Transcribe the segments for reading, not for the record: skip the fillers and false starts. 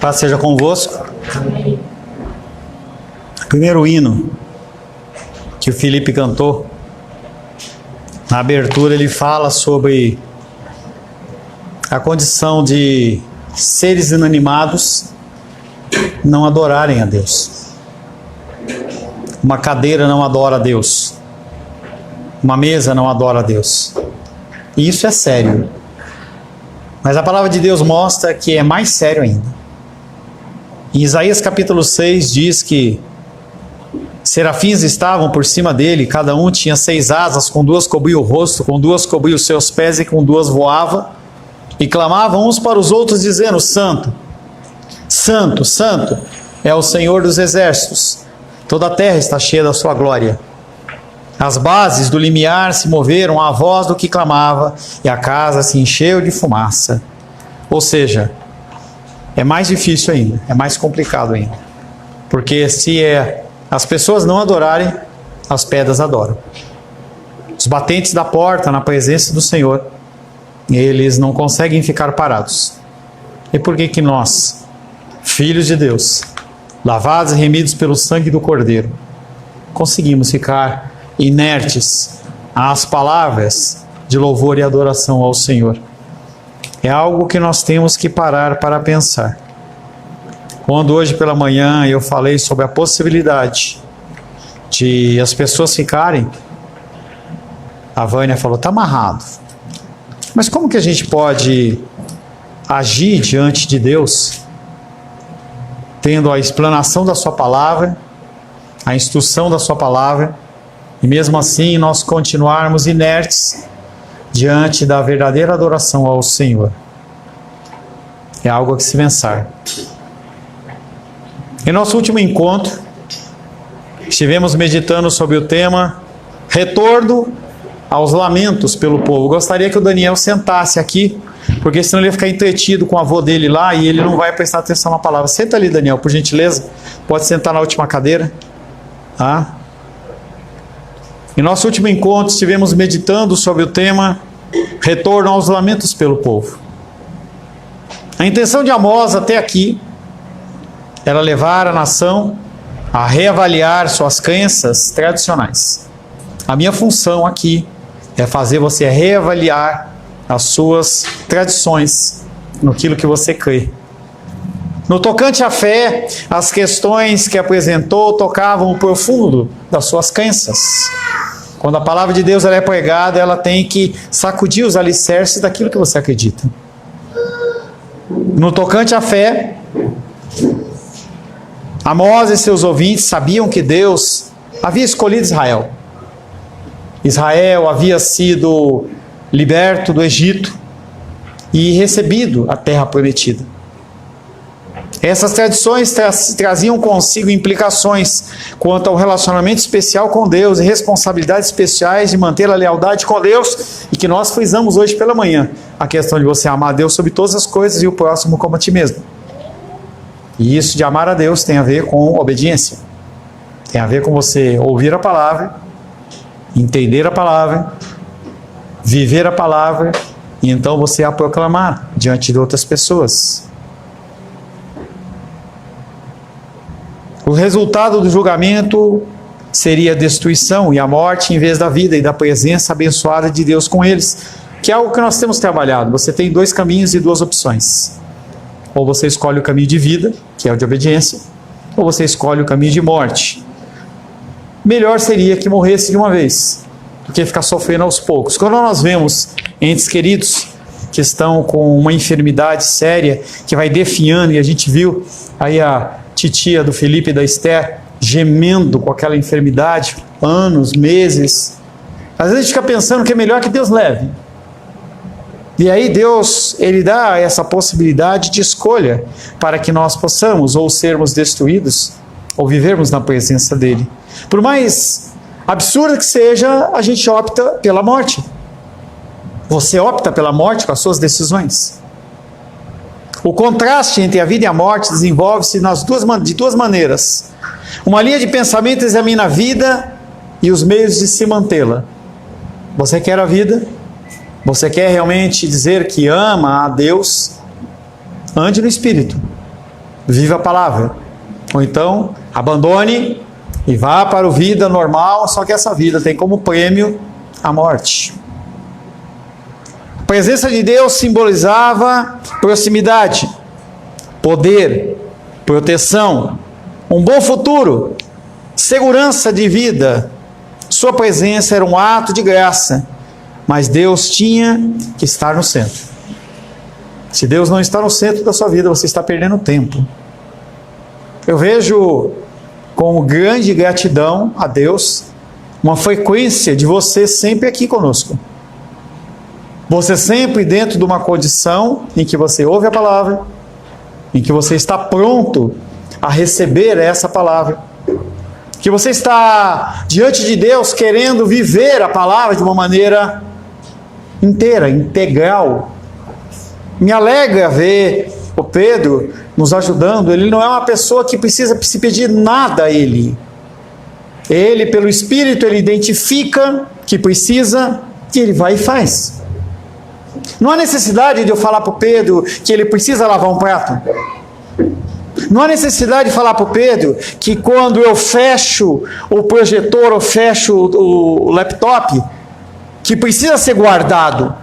Paz seja convosco. O primeiro hino que o Felipe cantou, na abertura ele fala sobre a condição de seres inanimados não adorarem a Deus. Uma cadeira não adora a Deus. Uma mesa não adora a Deus. E isso é sério. Mas a palavra de Deus mostra que é mais sério ainda. Em Isaías capítulo 6 diz que serafins estavam por cima dele, cada um tinha 6 asas, com 2 cobria o rosto, com 2 cobria os seus pés e com 2 voava, e clamavam uns para os outros dizendo: Santo, Santo, Santo é o Senhor dos exércitos, toda a terra está cheia da sua glória. As bases do limiar se moveram à voz do que clamava, e a casa se encheu de fumaça. Ou seja, é mais difícil ainda, é mais complicado ainda. Porque se as pessoas não adorarem, as pedras adoram. Os batentes da porta na presença do Senhor, eles não conseguem ficar parados. E por que nós, filhos de Deus, lavados e remidos pelo sangue do Cordeiro, conseguimos ficar inertes às palavras de louvor e adoração ao Senhor? É algo que nós temos que parar para pensar. Quando hoje pela manhã eu falei sobre a possibilidade de as pessoas ficarem, a Vânia falou: está amarrado. Mas como que a gente pode agir diante de Deus, tendo a explanação da sua palavra, a instrução da sua palavra, e mesmo assim nós continuarmos inertes diante da verdadeira adoração ao Senhor? É algo a que se pensar. Em nosso último encontro, estivemos meditando sobre o tema retorno aos lamentos pelo povo. Gostaria que o Daniel sentasse aqui, porque senão ele ia ficar entretido com o avô dele lá e ele não vai prestar atenção na palavra. Senta ali, Daniel, por gentileza. Pode sentar na última cadeira. Tá? Em nosso último encontro, estivemos meditando sobre o tema retorno aos lamentos pelo povo. A intenção de Amós até aqui era levar a nação a reavaliar suas crenças tradicionais. A minha função aqui é fazer você reavaliar as suas tradições naquilo que você crê. No tocante à fé, as questões que apresentou tocavam o profundo das suas crenças. Quando a palavra de Deus ela é pregada, ela tem que sacudir os alicerces daquilo que você acredita. No tocante à fé, Amós e seus ouvintes sabiam que Deus havia escolhido Israel. Israel havia sido liberto do Egito e recebido a terra prometida. Essas tradições traziam consigo implicações quanto ao relacionamento especial com Deus e responsabilidades especiais de manter a lealdade com Deus, e que nós frisamos hoje pela manhã, a questão de você amar a Deus sobre todas as coisas e o próximo como a ti mesmo. E isso de amar a Deus tem a ver com obediência. Tem a ver com você ouvir a palavra, entender a palavra, viver a palavra, e então você a proclamar diante de outras pessoas. O resultado do julgamento seria a destruição e a morte em vez da vida e da presença abençoada de Deus com eles, que é algo que nós temos trabalhado. Você tem 2 caminhos e 2 opções. Ou você escolhe o caminho de vida, que é o de obediência, ou você escolhe o caminho de morte. Melhor seria que morresse de uma vez, do que ficar sofrendo aos poucos. Quando nós vemos entes queridos que estão com uma enfermidade séria, que vai definhando, e a gente viu aí a titia do Felipe e da Esther gemendo com aquela enfermidade, anos, meses. Às vezes a gente fica pensando que é melhor que Deus leve. E aí Deus, Ele dá essa possibilidade de escolha para que nós possamos ou sermos destruídos ou vivermos na presença dEle. Por mais absurda que seja, a gente opta pela morte. Você opta pela morte com as suas decisões. O contraste entre a vida e a morte desenvolve-se de 2 maneiras. Uma linha de pensamento examina a vida e os meios de se mantê-la. Você quer a vida? Você quer realmente dizer que ama a Deus? Ande no Espírito. viva a palavra. Ou então, abandone e vá para a vida normal, só que essa vida tem como prêmio a morte. A presença de Deus simbolizava proximidade, poder, proteção, um bom futuro, segurança de vida. Sua presença era um ato de graça, mas Deus tinha que estar no centro. Se Deus não está no centro da sua vida, você está perdendo tempo. Eu vejo com grande gratidão a Deus uma frequência de você sempre aqui conosco. Você sempre dentro de uma condição em que você ouve a palavra, em que você está pronto a receber essa palavra, que você está diante de Deus querendo viver a palavra de uma maneira inteira, integral. Me alegra ver o Pedro nos ajudando. Ele não é uma pessoa que precisa se pedir nada a ele. Ele, pelo Espírito, ele identifica que precisa e ele vai e faz. Não há necessidade de eu falar para o Pedro que ele precisa lavar um prato. Não há necessidade de falar para o Pedro que quando eu fecho o projetor ou fecho o laptop, que precisa ser guardado.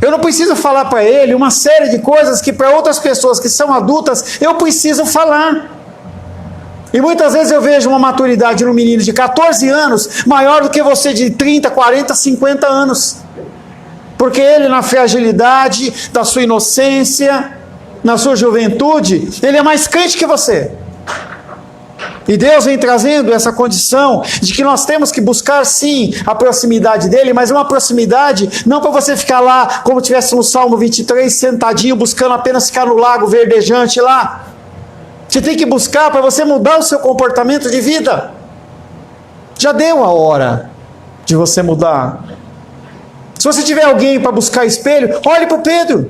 Eu não preciso falar para ele uma série de coisas que para outras pessoas que são adultas eu preciso falar. E muitas vezes eu vejo uma maturidade no menino de 14 anos maior do que você de 30, 40, 50 anos. Porque ele, na fragilidade da sua inocência, na sua juventude, ele é mais crente que você. E Deus vem trazendo essa condição de que nós temos que buscar sim a proximidade dele, mas uma proximidade não para você ficar lá como tivesse no Salmo 23 sentadinho buscando apenas ficar no lago verdejante lá. Você tem que buscar para você mudar o seu comportamento de vida. Já deu a hora de você mudar. Se você tiver alguém para buscar espelho, olhe para o Pedro.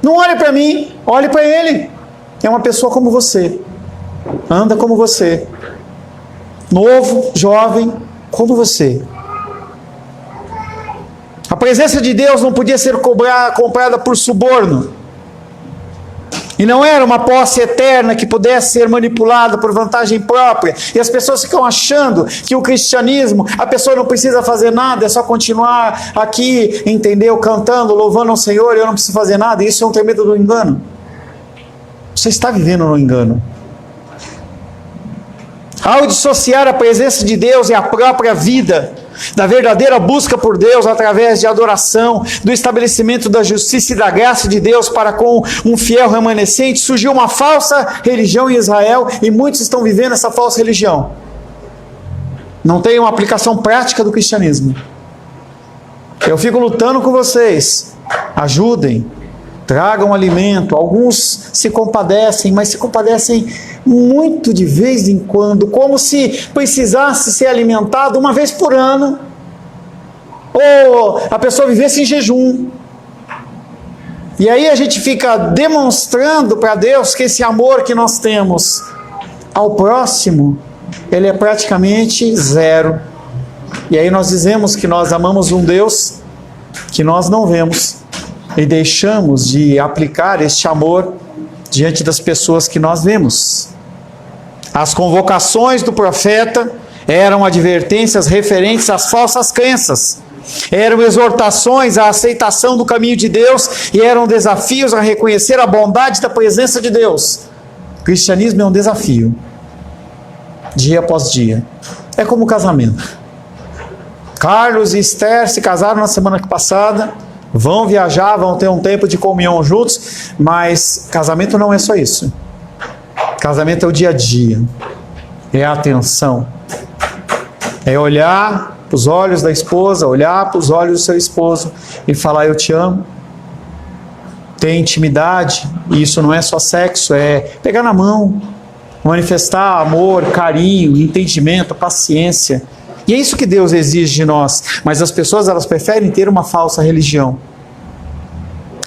Não olhe para mim, olhe para ele. É uma pessoa como você. Anda como você. Novo, jovem, como você. A presença de Deus não podia ser comprada por suborno. E não era uma posse eterna que pudesse ser manipulada por vantagem própria. E as pessoas ficam achando que o cristianismo, a pessoa não precisa fazer nada, é só continuar aqui, entendeu? Cantando, louvando ao Senhor, e eu não preciso fazer nada. E isso é um tremendo do engano. Você está vivendo no engano. Ao dissociar a presença de Deus e a própria vida, da verdadeira busca por Deus através de adoração, do estabelecimento da justiça e da graça de Deus para com um fiel remanescente, surgiu uma falsa religião em Israel e muitos estão vivendo essa falsa religião. Não tem uma aplicação prática do cristianismo. Eu fico lutando com vocês. Ajudem, tragam alimento. Alguns se compadecem, mas se compadecem muito de vez em quando, como se precisasse ser alimentado uma vez por ano, ou a pessoa vivesse em jejum. E aí a gente fica demonstrando para Deus que esse amor que nós temos ao próximo, ele é praticamente zero. E aí nós dizemos que nós amamos um Deus que nós não vemos e deixamos de aplicar este amor diante das pessoas que nós vemos. As convocações do profeta eram advertências referentes às falsas crenças, eram exortações à aceitação do caminho de Deus e eram desafios a reconhecer a bondade da presença de Deus. O cristianismo é um desafio, dia após dia. É como o casamento. Carlos e Esther se casaram na semana passada, vão viajar, vão ter um tempo de comunhão juntos, mas casamento não é só isso. Casamento é o dia a dia, é a atenção, é olhar para os olhos da esposa, olhar para os olhos do seu esposo e falar eu te amo. Ter intimidade, e isso não é só sexo, é pegar na mão, manifestar amor, carinho, entendimento, paciência. E é isso que Deus exige de nós, mas as pessoas elas preferem ter uma falsa religião.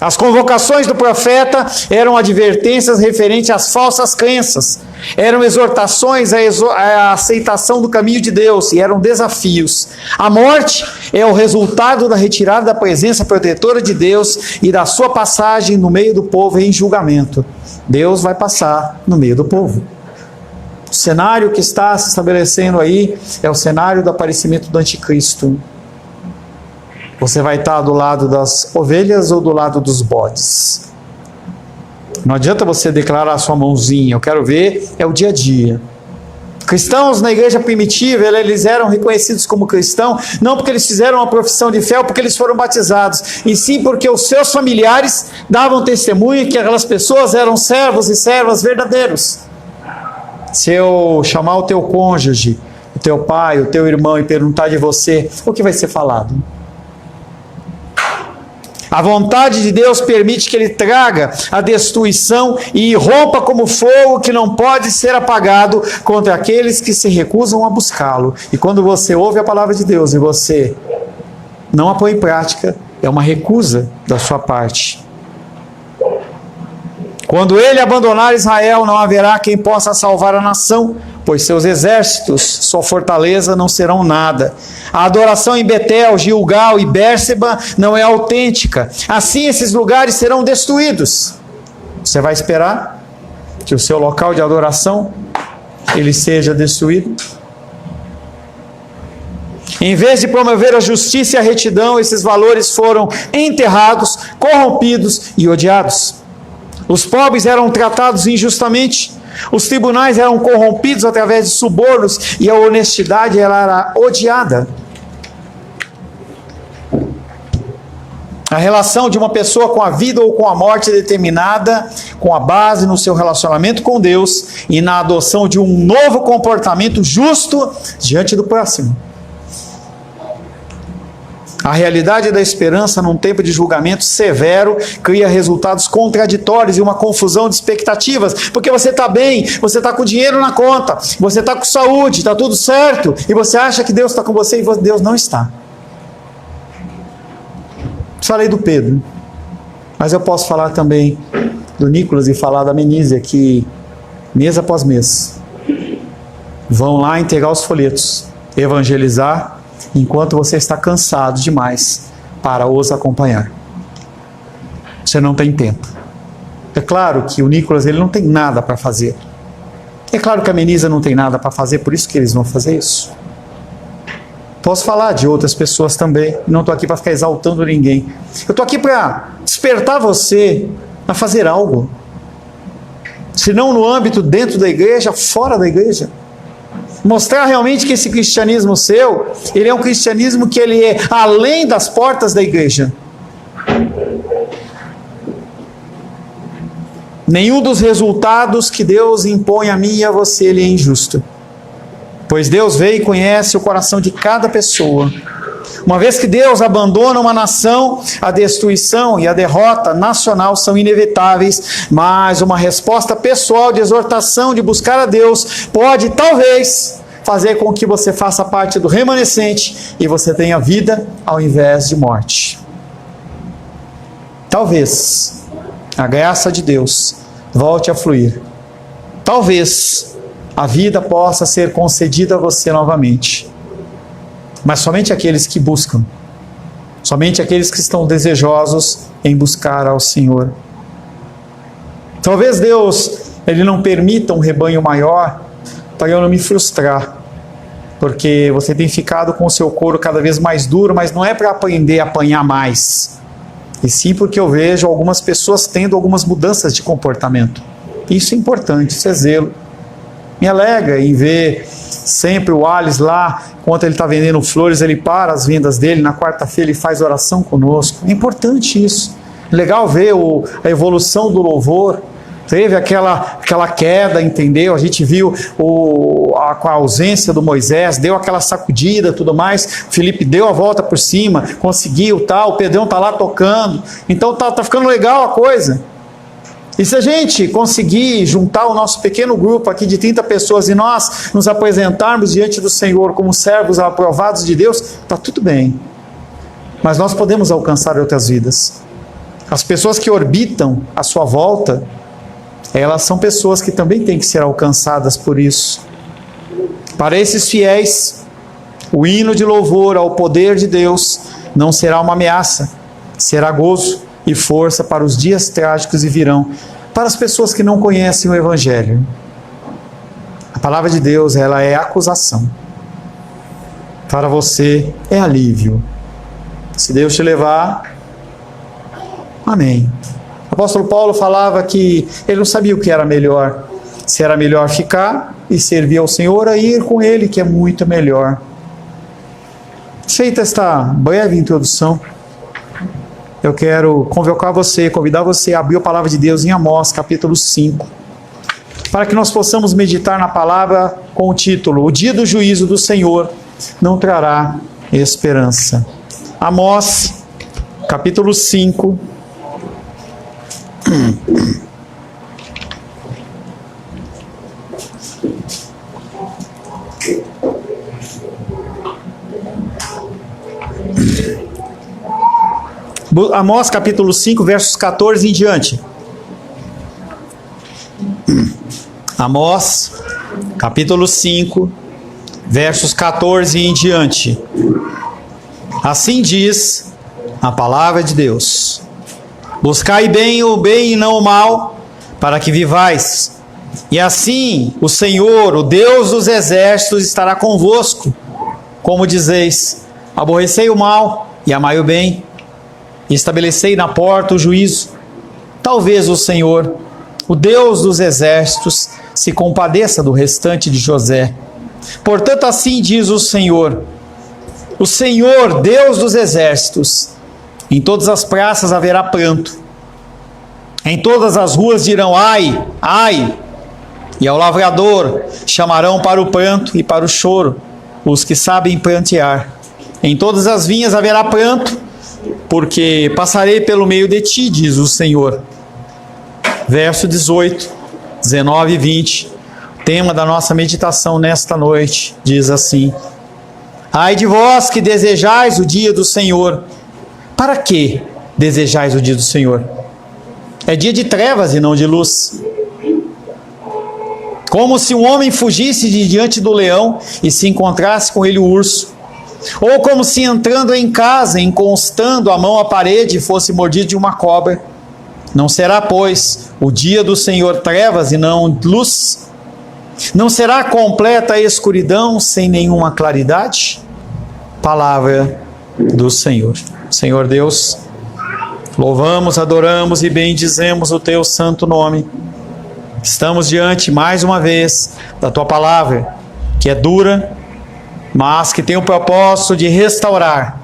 As convocações do profeta eram advertências referentes às falsas crenças. Eram exortações à aceitação do caminho de Deus e eram desafios. A morte é o resultado da retirada da presença protetora de Deus e da sua passagem no meio do povo em julgamento. Deus vai passar no meio do povo. O cenário que está se estabelecendo aí é o cenário do aparecimento do anticristo. Você vai estar do lado das ovelhas ou do lado dos bodes? Não adianta você declarar a sua mãozinha, eu quero ver, é o dia a dia. Cristãos na igreja primitiva, eles eram reconhecidos como cristãos, não porque eles fizeram uma profissão de fé ou porque eles foram batizados, e sim porque os seus familiares davam testemunho que aquelas pessoas eram servos e servas verdadeiros. Se eu chamar o teu cônjuge, o teu pai, o teu irmão e perguntar de você, o que vai ser falado? A vontade de Deus permite que Ele traga a destruição e rompa como fogo que não pode ser apagado contra aqueles que se recusam a buscá-lo. E quando você ouve a palavra de Deus e você não a põe em prática, é uma recusa da sua parte. Quando Ele abandonar Israel, não haverá quem possa salvar a nação, pois seus exércitos, sua fortaleza, não serão nada. A adoração em Betel, Gilgal e Bérseba não é autêntica. Assim, esses lugares serão destruídos. Você vai esperar que o seu local de adoração ele seja destruído? Em vez de promover a justiça e a retidão, esses valores foram enterrados, corrompidos e odiados. Os pobres eram tratados injustamente, os tribunais eram corrompidos através de subornos e a honestidade ela era odiada. A relação de uma pessoa com a vida ou com a morte é determinada com a base no seu relacionamento com Deus e na adoção de um novo comportamento justo diante do próximo. A realidade da esperança num tempo de julgamento severo cria resultados contraditórios e uma confusão de expectativas, porque você está bem, você está com dinheiro na conta, você está com saúde, está tudo certo, e você acha que Deus está com você e Deus não está. Falei do Pedro, mas eu posso falar também do Nicolas e falar da Menísia, que mês após mês vão lá entregar os folhetos, evangelizar, enquanto você está cansado demais para os acompanhar. Você não tem tempo. É claro que o Nicolas ele não tem nada para fazer. É claro que a Menísia não tem nada para fazer, por isso que eles vão fazer isso. Posso falar de outras pessoas também, não estou aqui para ficar exaltando ninguém. Eu estou aqui para despertar você a fazer algo. Se não no âmbito dentro da igreja, fora da igreja. Mostrar realmente que esse cristianismo seu, ele é um cristianismo que ele é além das portas da igreja. Nenhum dos resultados que Deus impõe a mim e a você, ele é injusto. Pois Deus vê e conhece o coração de cada pessoa. Uma vez que Deus abandona uma nação, a destruição e a derrota nacional são inevitáveis, mas uma resposta pessoal de exortação, de buscar a Deus, pode talvez fazer com que você faça parte do remanescente e você tenha vida ao invés de morte. Talvez a graça de Deus volte a fluir. Talvez a vida possa ser concedida a você novamente. Mas somente aqueles que buscam, somente aqueles que estão desejosos em buscar ao Senhor. Talvez Deus ele não permita um rebanho maior para eu não me frustrar, porque você tem ficado com o seu couro cada vez mais duro, mas não é para aprender a apanhar mais, e sim porque eu vejo algumas pessoas tendo algumas mudanças de comportamento. Isso é importante, isso é zelo. Me alegra em ver sempre o Alice lá, enquanto ele está vendendo flores, ele para as vendas dele, na quarta-feira ele faz oração conosco. É importante isso. Legal ver a evolução do louvor. Teve aquela queda, entendeu? A gente viu com a ausência do Moisés, deu aquela sacudida, tudo mais. Felipe deu a volta por cima, conseguiu, tal. O Pedrão está lá tocando. Então tá ficando legal a coisa. E se a gente conseguir juntar o nosso pequeno grupo aqui de 30 pessoas e nós nos apresentarmos diante do Senhor como servos aprovados de Deus, está tudo bem. Mas nós podemos alcançar outras vidas. As pessoas que orbitam à sua volta, elas são pessoas que também têm que ser alcançadas por isso. Para esses fiéis, o hino de louvor ao poder de Deus não será uma ameaça, será gozo e força para os dias trágicos que virão, para as pessoas que não conhecem o Evangelho. A palavra de Deus, ela é acusação. Para você é alívio. Se Deus te levar, amém. O apóstolo Paulo falava que ele não sabia o que era melhor. Se era melhor ficar e servir ao Senhor, ou ir com Ele, que é muito melhor. Feita esta breve introdução, eu quero convidar você a abrir a palavra de Deus em Amós, capítulo 5, para que nós possamos meditar na palavra com o título: O dia do juízo do Senhor não trará esperança. Amós, capítulo 5. Amós capítulo 5, versos 14 em diante. Amós capítulo 5, versos 14 em diante. Assim diz a palavra de Deus: Buscai bem o bem e não o mal, para que vivais. E assim o Senhor, o Deus dos exércitos, estará convosco. Como dizeis: aborrecei o mal e amai o bem, e estabelecei na porta o juízo. Talvez o Senhor, o Deus dos exércitos, se compadeça do restante de José. Portanto, assim diz o Senhor, Deus dos exércitos: em todas as praças haverá pranto, em todas as ruas dirão ai, ai, e ao lavrador chamarão para o pranto e para o choro os que sabem prantear. Em todas as vinhas haverá pranto, porque passarei pelo meio de ti, diz o Senhor. Verso 18, 19 e 20, tema da nossa meditação nesta noite, diz assim: Ai de vós que desejais o dia do Senhor. Para que desejais o dia do Senhor? É dia de trevas e não de luz. Como se um homem fugisse de diante do leão e se encontrasse com ele o urso. Ou como se entrando em casa, encostando a mão à parede, fosse mordido de uma cobra. Não será, pois, o dia do Senhor trevas e não luz? Não será completa a escuridão sem nenhuma claridade? Palavra do Senhor. Senhor Deus, louvamos, adoramos e bendizemos o Teu santo nome. Estamos diante, mais uma vez, da Tua palavra, que é dura, mas que tem o propósito de restaurar,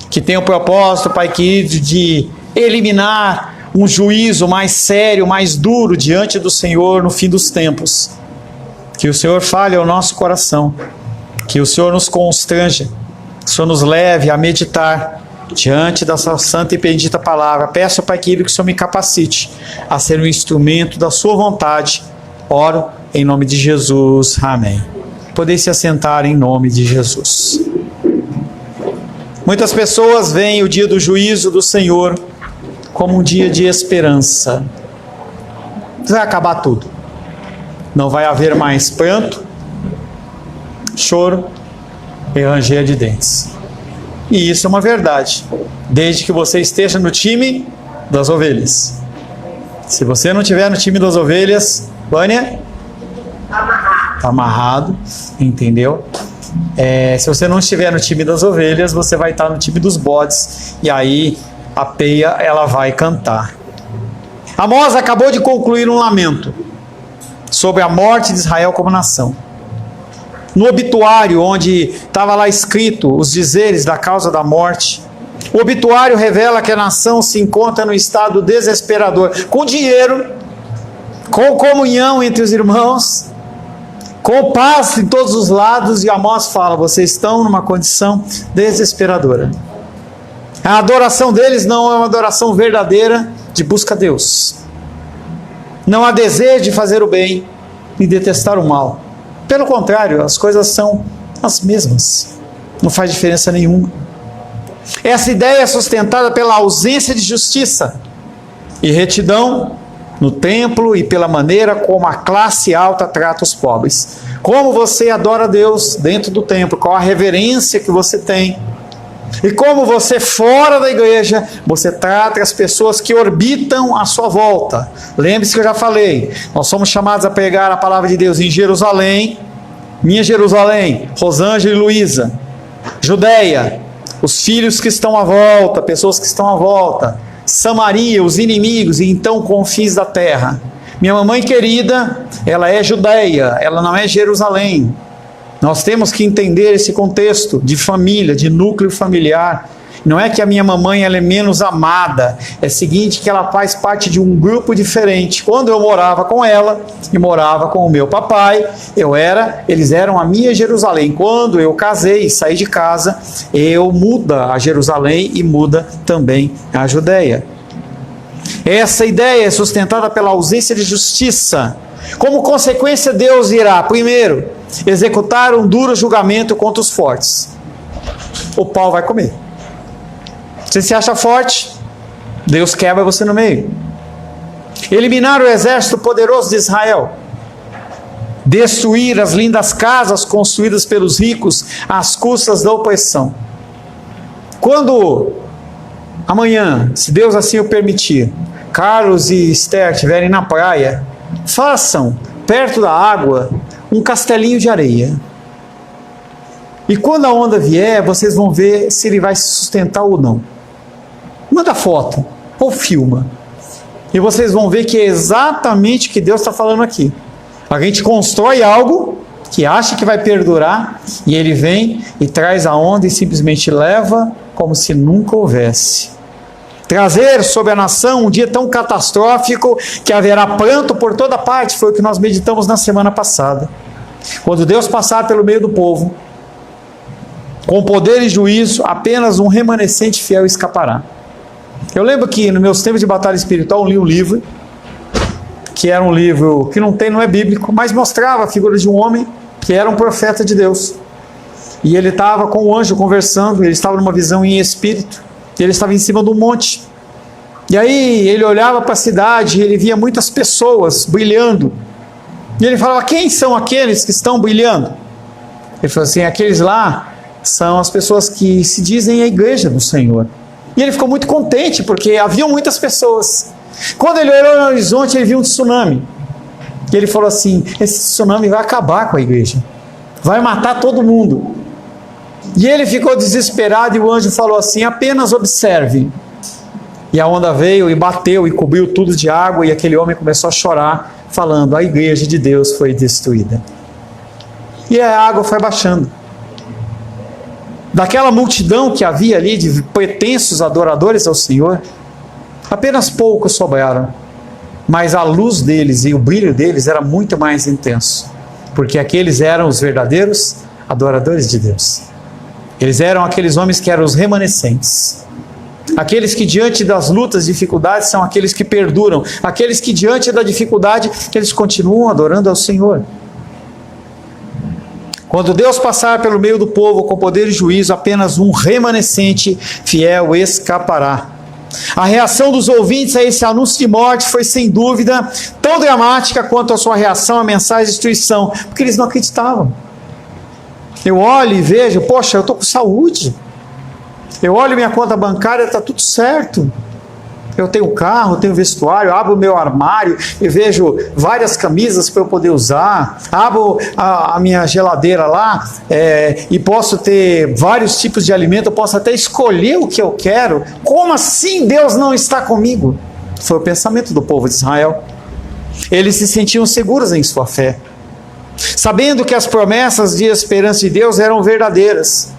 que tem o propósito, Pai querido, de eliminar um juízo mais sério, mais duro diante do Senhor no fim dos tempos. Que o Senhor fale ao nosso coração, que o Senhor nos constranja, que o Senhor nos leve a meditar diante da sua santa e bendita palavra. Peço, Pai querido, que o Senhor me capacite a ser um instrumento da sua vontade. Oro em nome de Jesus. Amém. Podem se assentar em nome de Jesus. Muitas pessoas veem o dia do juízo do Senhor como um dia de esperança. Vai acabar tudo. Não vai haver mais pranto, choro e ranger de dentes. E isso é uma verdade, desde que você esteja no time das ovelhas. Se você não estiver no time das ovelhas, Vânia, está amarrado, entendeu? Se você não estiver no time das ovelhas, você vai estar no time dos bodes, e aí a peia ela vai cantar. Amós acabou de concluir um lamento sobre a morte de Israel como nação. No obituário, onde estava lá escrito os dizeres da causa da morte, o obituário revela que a nação se encontra no estado desesperador, com dinheiro, com comunhão entre os irmãos, com paz em todos os lados, e Amós fala: vocês estão numa condição desesperadora. A adoração deles não é uma adoração verdadeira de busca a Deus. Não há desejo de fazer o bem e detestar o mal. Pelo contrário, as coisas são as mesmas. Não faz diferença nenhuma. Essa ideia é sustentada pela ausência de justiça e retidão no templo e pela maneira como a classe alta trata os pobres. Como você adora a Deus dentro do templo, qual a reverência que você tem. E como você, fora da igreja, você trata as pessoas que orbitam à sua volta. Lembre-se que eu já falei, nós somos chamados a pregar a palavra de Deus em Jerusalém, minha Jerusalém, Rosângela e Luísa, Judeia, os filhos que estão à volta, pessoas que estão à volta, Samaria, os inimigos, e então confins da terra. Minha mamãe querida, ela é Judeia, ela não é Jerusalém. Nós temos que entender esse contexto de família, de núcleo familiar. Não é que a minha mamãe ela é menos amada, é o seguinte, que ela faz parte de um grupo diferente. Quando eu morava com ela e morava com o meu papai, eles eram a minha Jerusalém. Quando eu casei e saí de casa, eu muda a Jerusalém e muda também a Judeia. Essa ideia é sustentada pela ausência de justiça. Como consequência, Deus irá, primeiro, executar um duro julgamento contra os fortes. O pau vai comer. Você se acha forte? Deus quebra você no meio. Eliminar o exército poderoso de Israel. Destruir as lindas casas construídas pelos ricos às custas da opressão. Quando amanhã, se Deus assim o permitir, Carlos e Esther estiverem na praia, façam, perto da água, um castelinho de areia. E quando a onda vier, vocês vão ver se ele vai se sustentar ou não. Manda foto, ou filma. E vocês vão ver que é exatamente o que Deus está falando aqui. A gente constrói algo que acha que vai perdurar, e ele vem e traz a onda e simplesmente leva como se nunca houvesse. Trazer sobre a nação um dia tão catastrófico que haverá pranto por toda parte, foi o que nós meditamos na semana passada. Quando Deus passar pelo meio do povo, com poder e juízo, apenas um remanescente fiel escapará. Eu lembro que nos meus tempos de batalha espiritual eu li um livro, que era um livro que não é bíblico, mas mostrava a figura de um homem que era um profeta de Deus. E ele estava com o anjo conversando, ele estava numa visão em espírito, e ele estava em cima de um monte. E aí ele olhava para a cidade e ele via muitas pessoas brilhando. E ele falava, quem são aqueles que estão brilhando? Ele falou assim, aqueles lá são as pessoas que se dizem a igreja do Senhor. E ele ficou muito contente, porque haviam muitas pessoas. Quando ele olhou no horizonte, ele viu um tsunami. E ele falou assim, esse tsunami vai acabar com a igreja. Vai matar todo mundo. E ele ficou desesperado e o anjo falou assim, apenas observe. E a onda veio e bateu e cobriu tudo de água e aquele homem começou a chorar, falando, a igreja de Deus foi destruída. E a água foi baixando. Daquela multidão que havia ali de pretensos adoradores ao Senhor, apenas poucos sobraram. Mas a luz deles e o brilho deles era muito mais intenso. Porque aqueles eram os verdadeiros adoradores de Deus. Eles eram aqueles homens que eram os remanescentes. Aqueles que diante das lutas e dificuldades são aqueles que perduram. Aqueles que diante da dificuldade, eles continuam adorando ao Senhor. Quando Deus passar pelo meio do povo com poder e juízo, apenas um remanescente fiel escapará. A reação dos ouvintes a esse anúncio de morte foi, sem dúvida, tão dramática quanto a sua reação à mensagem de destruição, porque eles não acreditavam. Eu olho e vejo, poxa, eu estou com saúde. Eu olho minha conta bancária, está tudo certo. Eu tenho carro, tenho vestuário, abro o meu armário e vejo várias camisas para eu poder usar, abro a minha geladeira lá e posso ter vários tipos de alimento, eu posso até escolher o que eu quero. Como assim Deus não está comigo? Foi o pensamento do povo de Israel. Eles se sentiam seguros em sua fé, sabendo que as promessas de esperança de Deus eram verdadeiras.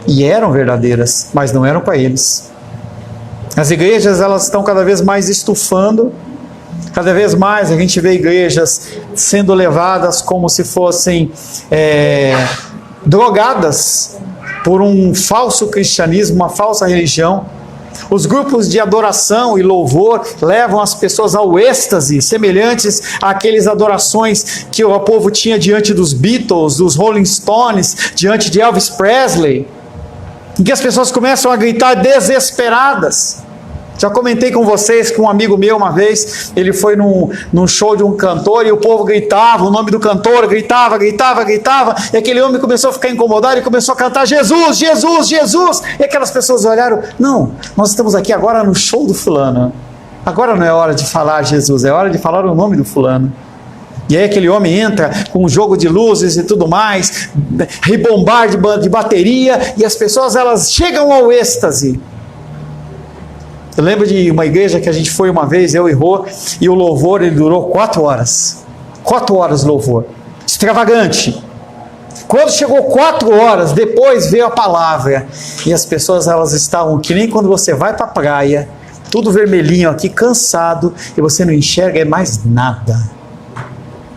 E eram verdadeiras, mas não eram para eles. As igrejas, elas estão cada vez mais estufando, cada vez mais a gente vê igrejas sendo levadas como se fossem drogadas por um falso cristianismo, uma falsa religião. Os grupos de adoração e louvor levam as pessoas ao êxtase, semelhantes àquelas adorações que o povo tinha diante dos Beatles, dos Rolling Stones, diante de Elvis Presley, em que as pessoas começam a gritar desesperadas. Já comentei com vocês que um amigo meu uma vez, ele foi num show de um cantor e o povo gritava o nome do cantor, gritava, e aquele homem começou a ficar incomodado e começou a cantar Jesus, Jesus, Jesus, e aquelas pessoas olharam, não, nós estamos aqui agora no show do fulano, agora não é hora de falar Jesus, é hora de falar o nome do fulano. E aí aquele homem entra com um jogo de luzes e tudo mais, rebombar de bateria, e as pessoas elas chegam ao êxtase. Eu lembro de uma igreja que a gente foi uma vez, eu e Rô, e o louvor ele durou 4 horas. 4 horas louvor. Extravagante. Quando chegou 4 horas, depois veio a palavra. E as pessoas elas estavam que nem quando você vai para a praia, tudo vermelhinho aqui, cansado, e você não enxerga mais nada.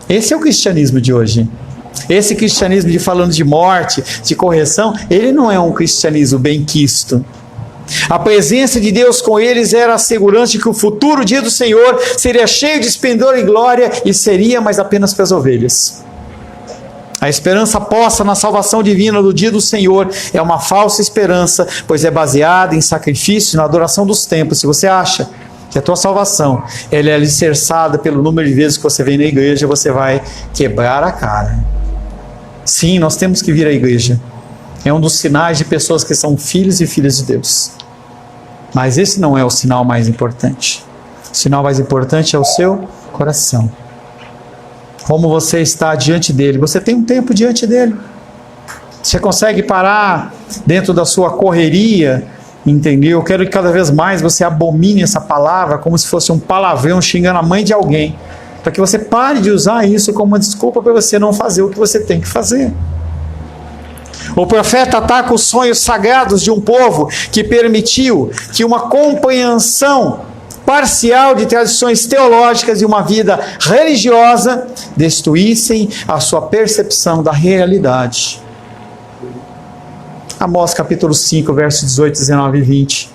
Esse é o cristianismo de hoje. Esse cristianismo de falando de morte, de correção, ele não é um cristianismo bem-quisto. A presença de Deus com eles era a segurança de que o futuro dia do Senhor seria cheio de esplendor e glória e seria mais apenas para as ovelhas. A esperança posta na salvação divina do dia do Senhor é uma falsa esperança, pois é baseada em sacrifício e na adoração dos templos. Se você acha que a tua salvação ela é alicerçada pelo número de vezes que você vem na igreja, você vai quebrar a cara. Sim, nós temos que vir à igreja. É um dos sinais de pessoas que são filhos e filhas de Deus. Mas esse não é o sinal mais importante. O sinal mais importante é o seu coração. Como você está diante dele. Você tem um tempo diante dele. Você consegue parar dentro da sua correria, entendeu? Eu quero que cada vez mais você abomine essa palavra como se fosse um palavrão xingando a mãe de alguém. Para que você pare de usar isso como uma desculpa para você não fazer o que você tem que fazer. O profeta ataca os sonhos sagrados de um povo que permitiu que uma compreensão parcial de tradições teológicas e uma vida religiosa destruíssem a sua percepção da realidade. Amós capítulo 5, versos 18, 19 e 20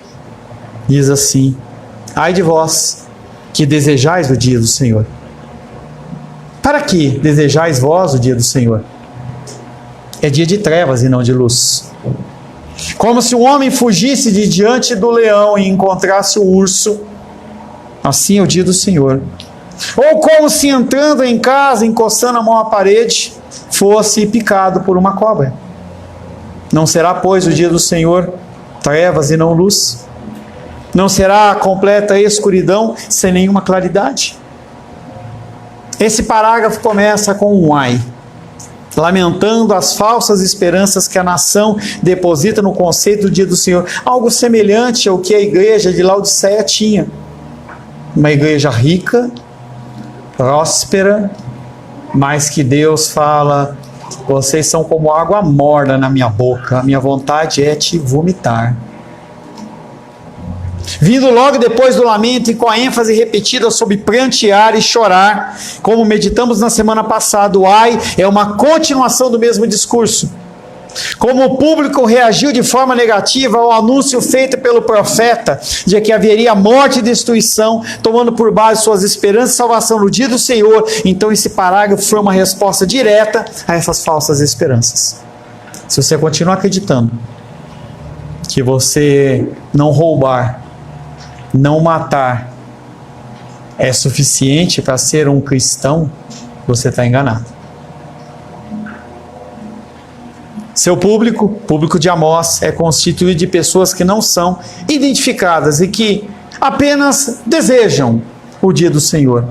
diz assim: ai de vós que desejais o dia do Senhor. Para que desejais vós o dia do Senhor? É dia de trevas e não de luz. Como se um homem fugisse de diante do leão e encontrasse o urso, assim é o dia do Senhor. Ou como se entrando em casa, encostando a mão à parede, fosse picado por uma cobra. Não será, pois, o dia do Senhor trevas e não luz? Não será completa escuridão sem nenhuma claridade? Esse parágrafo começa com um ai, lamentando as falsas esperanças que a nação deposita no conceito do dia do Senhor. Algo semelhante ao que a igreja de Laodiceia tinha. Uma igreja rica, próspera, mas que Deus fala: vocês são como água morna na minha boca, a minha vontade é te vomitar. Vindo logo depois do lamento e com a ênfase repetida sobre prantear e chorar, como meditamos na semana passada, o ai é uma continuação do mesmo discurso. Como o público reagiu de forma negativa ao anúncio feito pelo profeta de que haveria morte e destruição, tomando por base suas esperanças de salvação no dia do Senhor, então esse parágrafo foi uma resposta direta a essas falsas esperanças. Se você continuar acreditando que você não roubar, não matar é suficiente para ser um cristão, você está enganado. Seu público de Amós, é constituído de pessoas que não são identificadas e que apenas desejam o dia do Senhor.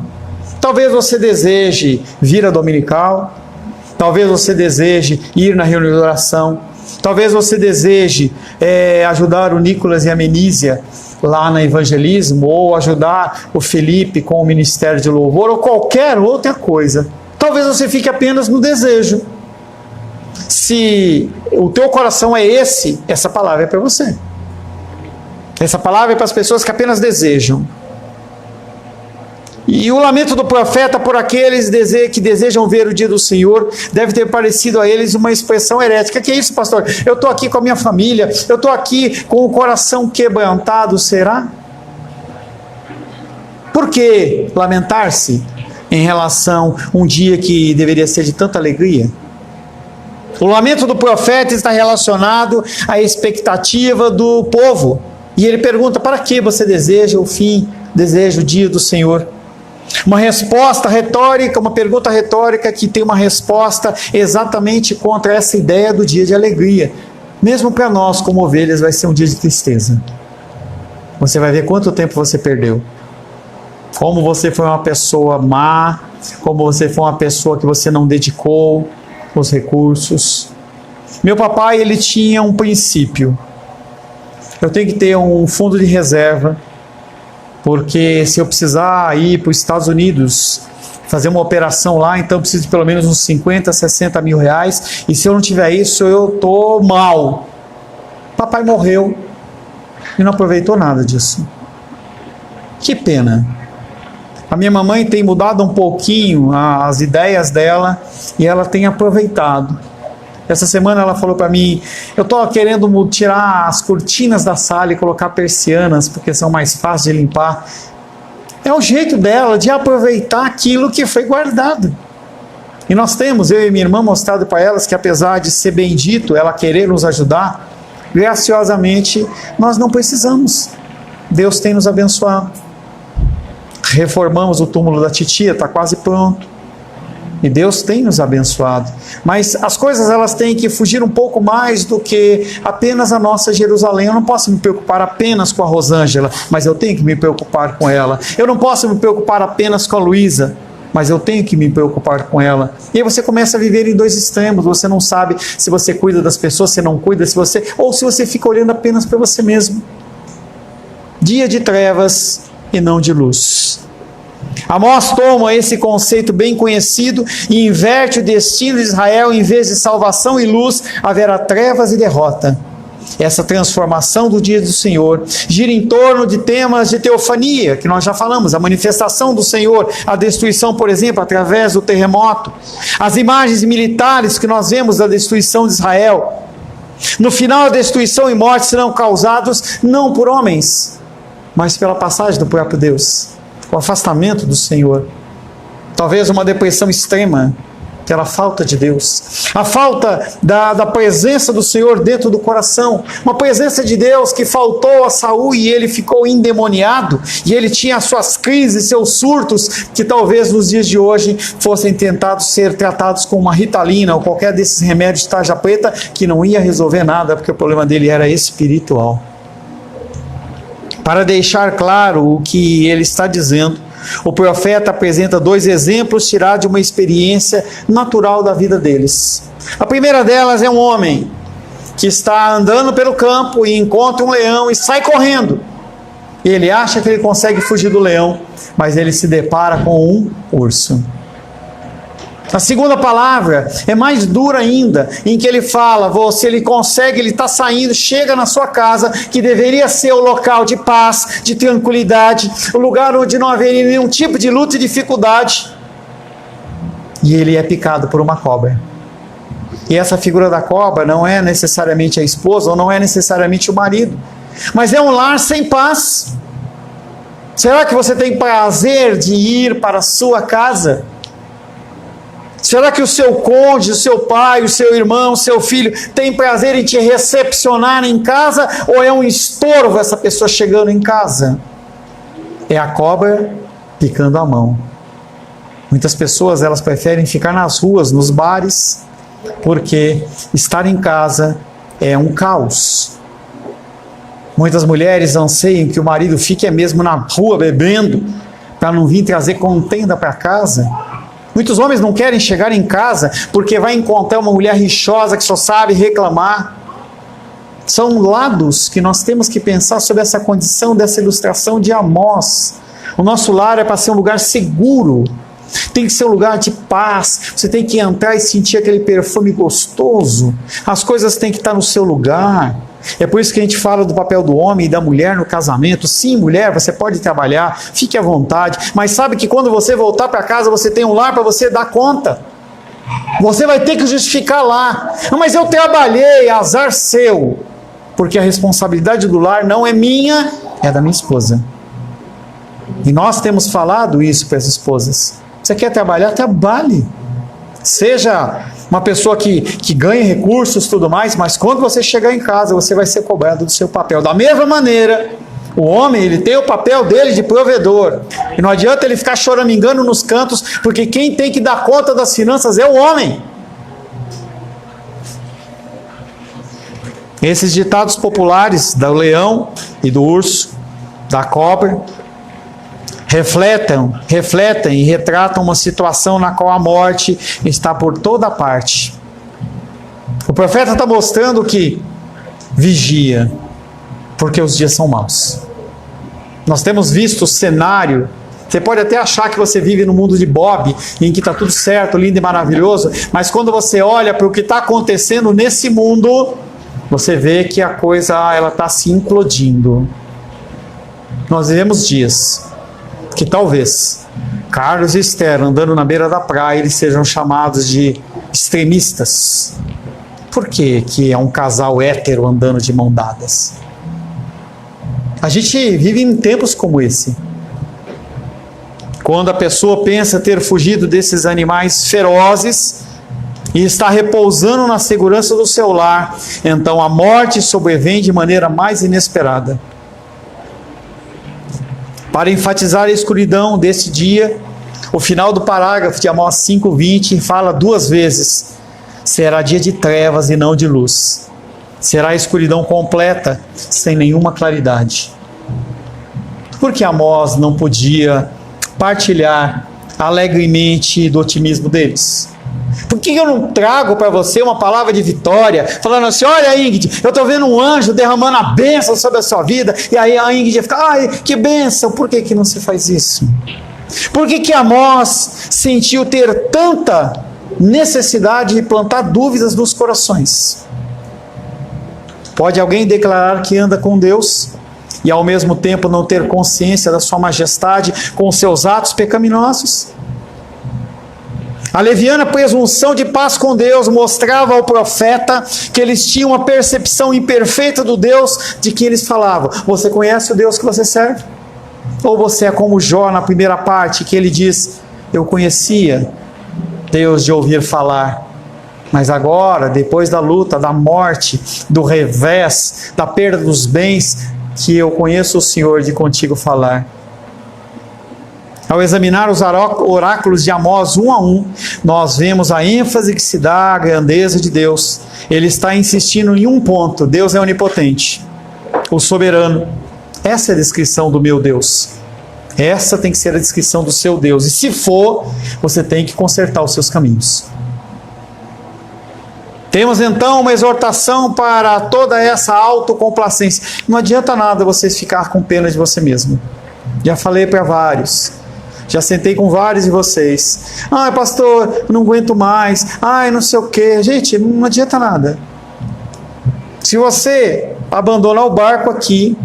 Talvez você deseje vir à dominical, talvez você deseje ir na reunião de oração, talvez você deseje ajudar o Nicolas e a Menísia lá no evangelismo, ou ajudar o Felipe com o ministério de louvor, ou qualquer outra coisa. Talvez você fique apenas no desejo. Se o teu coração é esse, essa palavra é para você. Essa palavra é para as pessoas que apenas desejam. E o lamento do profeta por aqueles que desejam ver o dia do Senhor deve ter parecido a eles uma expressão herética. Que é isso, pastor? Eu estou aqui com a minha família, eu estou aqui com o coração quebrantado, será? Por que lamentar-se em relação a um dia que deveria ser de tanta alegria? O lamento do profeta está relacionado à expectativa do povo E ele pergunta: para que você deseja o fim, deseja o dia do Senhor? Uma resposta retórica, uma pergunta retórica que tem uma resposta exatamente contra essa ideia do dia de alegria. Mesmo para nós, como ovelhas, vai ser um dia de tristeza. Você vai ver quanto tempo você perdeu. Como você foi uma pessoa má, como você foi uma pessoa que você não dedicou os recursos. Meu papai, ele tinha um princípio. Eu tenho que ter um fundo de reserva, porque se eu precisar ir para os Estados Unidos fazer uma operação lá, então eu preciso de pelo menos uns 50, 60 mil reais, e se eu não tiver isso, eu estou mal. Papai morreu e não aproveitou nada disso. Que pena. A minha mamãe tem mudado um pouquinho as ideias dela e ela tem aproveitado. Essa semana ela falou para mim: eu estou querendo tirar as cortinas da sala e colocar persianas, porque são mais fáceis de limpar. É o jeito dela de aproveitar aquilo que foi guardado. E nós temos, eu e minha irmã, mostrado para elas que apesar de ser bendito ela querer nos ajudar, graciosamente nós não precisamos. Deus tem nos abençoado. Reformamos o túmulo da titia, está quase pronto. E Deus tem nos abençoado. Mas as coisas, elas têm que fugir um pouco mais do que apenas a nossa Jerusalém. Eu não posso me preocupar apenas com a Rosângela, mas eu tenho que me preocupar com ela. Eu não posso me preocupar apenas com a Luísa, mas eu tenho que me preocupar com ela. E aí você começa a viver em dois extremos. Você não sabe se você cuida das pessoas, se não cuida, ou se você fica olhando apenas para você mesmo. Dia de trevas e não de luz. Amós toma esse conceito bem conhecido e inverte o destino de Israel. Em vez de salvação e luz, haverá trevas e derrota. Essa transformação do dia do Senhor gira em torno de temas de teofania, que nós já falamos: a manifestação do Senhor, a destruição, por exemplo, através do terremoto, as imagens militares que nós vemos da destruição de Israel. No final, a destruição e morte serão causados não por homens, mas pela passagem do próprio Deus, o afastamento do Senhor, talvez uma depressão extrema, pela falta de Deus, a falta da presença do Senhor dentro do coração, uma presença de Deus que faltou a Saul e ele ficou endemoniado, e ele tinha as suas crises, seus surtos, que talvez nos dias de hoje fossem tentados ser tratados com uma Ritalina ou qualquer desses remédios de tarja preta, que não ia resolver nada, porque o problema dele era espiritual. Para deixar claro o que ele está dizendo, o profeta apresenta dois exemplos tirados de uma experiência natural da vida deles. A primeira delas é um homem que está andando pelo campo e encontra um leão e sai correndo. Ele acha que ele consegue fugir do leão, mas ele se depara com um urso. A segunda palavra é mais dura ainda, em que ele fala: se ele consegue, ele está saindo, chega na sua casa, que deveria ser o local de paz, de tranquilidade, o lugar onde não haveria nenhum tipo de luta e dificuldade, e ele é picado por uma cobra. E essa figura da cobra não é necessariamente a esposa, ou não é necessariamente o marido, mas é um lar sem paz. Será que você tem prazer de ir para a sua casa? Será que o seu cônjuge, o seu pai, o seu irmão, o seu filho tem prazer em te recepcionar em casa, ou é um estorvo essa pessoa chegando em casa? É a cobra picando a mão. Muitas pessoas, elas preferem ficar nas ruas, nos bares, porque estar em casa é um caos. Muitas mulheres anseiam que o marido fique mesmo na rua bebendo, para não vir trazer contenda para casa. Muitos homens não querem chegar em casa porque vai encontrar uma mulher rixosa que só sabe reclamar. São lados que nós temos que pensar sobre essa condição, dessa ilustração de Amós. O nosso lar é para ser um lugar seguro, tem que ser um lugar de paz. Você tem que entrar e sentir aquele perfume gostoso. As coisas têm que estar no seu lugar. É por isso que a gente fala do papel do homem e da mulher no casamento. Sim, mulher, você pode trabalhar, fique à vontade, mas sabe que quando você voltar para casa, você tem um lar para você dar conta. Você vai ter que justificar lá: mas eu trabalhei, azar seu, porque a responsabilidade do lar não é minha, é da minha esposa. E nós temos falado isso para as esposas: você quer trabalhar? Trabalhe. Seja uma pessoa que ganha recursos e tudo mais, mas quando você chegar em casa, você vai ser cobrado do seu papel. Da mesma maneira, o homem, ele tem o papel dele de provedor. E não adianta ele ficar choramingando nos cantos, porque quem tem que dar conta das finanças é o homem. Esses ditados populares do leão e do urso, da cobra, refletem e retratam uma situação na qual a morte está por toda parte. O profeta está mostrando que vigia, porque os dias são maus. Nós temos visto o cenário. Você pode até achar que você vive no mundo de Bob, em que está tudo certo, lindo e maravilhoso, mas quando você olha para o que está acontecendo nesse mundo, você vê que a coisa ela está se implodindo. Nós vivemos dias que talvez Carlos e Esther, andando na beira da praia, eles sejam chamados de extremistas. Por que é um casal hétero andando de mão dadas? A gente vive em tempos como esse. Quando a pessoa pensa ter fugido desses animais ferozes e está repousando na segurança do seu lar, então a morte sobrevém de maneira mais inesperada. Para enfatizar a escuridão desse dia, o final do parágrafo de Amós 5:20 fala 2 vezes: será dia de trevas e não de luz. Será a escuridão completa, sem nenhuma claridade. Por que Amós não podia partilhar alegremente do otimismo deles? Por que eu não trago para você uma palavra de vitória, falando assim: olha, Ingrid, eu estou vendo um anjo derramando a bênção sobre a sua vida, e aí a Ingrid fica: ai, que bênção. Por que não se faz isso? Por que Amós sentiu ter tanta necessidade de plantar dúvidas nos corações? Pode alguém declarar que anda com Deus e ao mesmo tempo não ter consciência da sua majestade com seus atos pecaminosos? A leviana presunção de paz com Deus mostrava ao profeta que eles tinham uma percepção imperfeita do Deus de que eles falavam. Você conhece o Deus que você serve? Ou você é como Jó na primeira parte, que ele diz: eu conhecia Deus de ouvir falar, mas agora, depois da luta, da morte, do revés, da perda dos bens, que eu conheço o Senhor de contigo falar. Ao examinar os oráculos de Amós 1 a 1, nós vemos a ênfase que se dá à grandeza de Deus. Ele está insistindo em um ponto: Deus é onipotente, o soberano. Essa é a descrição do meu Deus. Essa tem que ser a descrição do seu Deus. E se for, você tem que consertar os seus caminhos. Temos então uma exortação para toda essa autocomplacência. Não adianta nada vocês ficar com pena de você mesmo. Já falei para vários. Já sentei com vários de vocês. Ai, pastor, não aguento mais. Ai, não sei o quê. Gente, não adianta nada. Se você abandonar o barco aqui,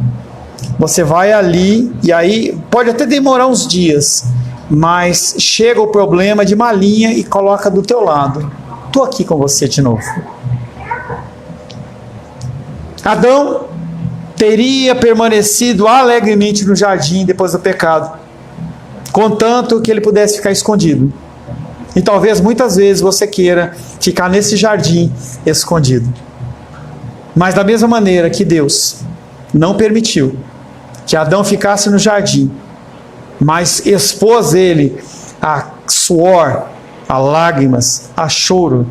você vai ali, e aí pode até demorar uns dias, mas chega o problema de malinha e coloca do teu lado. Estou aqui com você de novo. Adão teria permanecido alegremente no jardim depois do pecado, contanto que ele pudesse ficar escondido. E talvez muitas vezes você queira ficar nesse jardim escondido. Mas da mesma maneira que Deus não permitiu que Adão ficasse no jardim, mas expôs ele a suor, a lágrimas, a choro,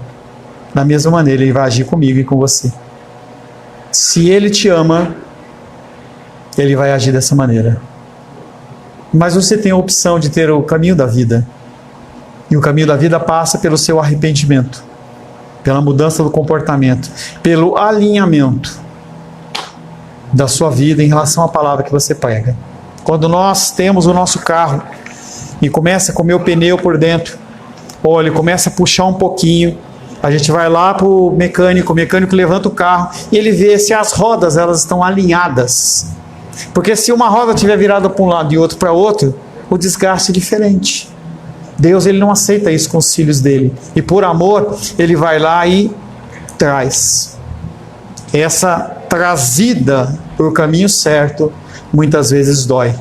da mesma maneira ele vai agir comigo e com você. Se ele te ama, ele vai agir dessa maneira. Mas você tem a opção de ter o caminho da vida. E o caminho da vida passa pelo seu arrependimento, pela mudança do comportamento, pelo alinhamento da sua vida em relação à palavra que você prega. Quando nós temos o nosso carro e começa a comer o pneu por dentro, ou ele começa a puxar um pouquinho, a gente vai lá para o mecânico levanta o carro e ele vê se as rodas elas estão alinhadas. Porque se uma roda estiver virada para um lado e outro para outro, o desgaste é diferente. Deus ele não aceita isso com os filhos dele. E por amor, ele vai lá e traz. Essa trazida para o caminho certo, muitas vezes dói.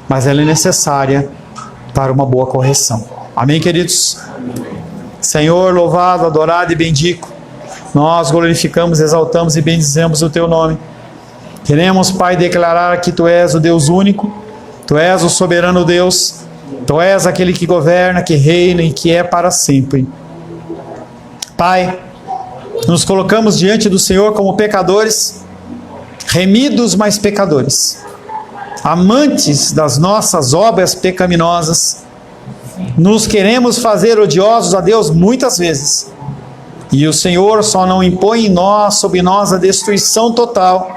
Mas ela é necessária para uma boa correção. Amém, queridos? Senhor, louvado, adorado e bendito, nós glorificamos, exaltamos e bendizemos o Teu nome. Queremos, Pai, declarar que Tu és o Deus único, Tu és o soberano Deus, Tu és aquele que governa, que reina e que é para sempre. Pai, nos colocamos diante do Senhor como pecadores, remidos, mas pecadores, amantes das nossas obras pecaminosas, nos queremos fazer odiosos a Deus muitas vezes, e o Senhor só não impõe em nós, sobre nós, a destruição total,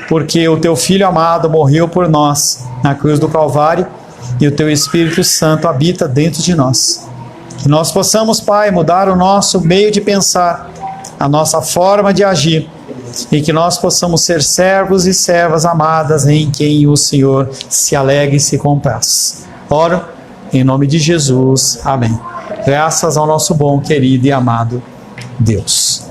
porque o Teu Filho amado morreu por nós na cruz do Calvário, e o Teu Espírito Santo habita dentro de nós. Que nós possamos, Pai, mudar o nosso meio de pensar, a nossa forma de agir, e que nós possamos ser servos e servas amadas em quem o Senhor se alegre e se compraz. Oro em nome de Jesus. Amém. Graças ao nosso bom, querido e amado Deus.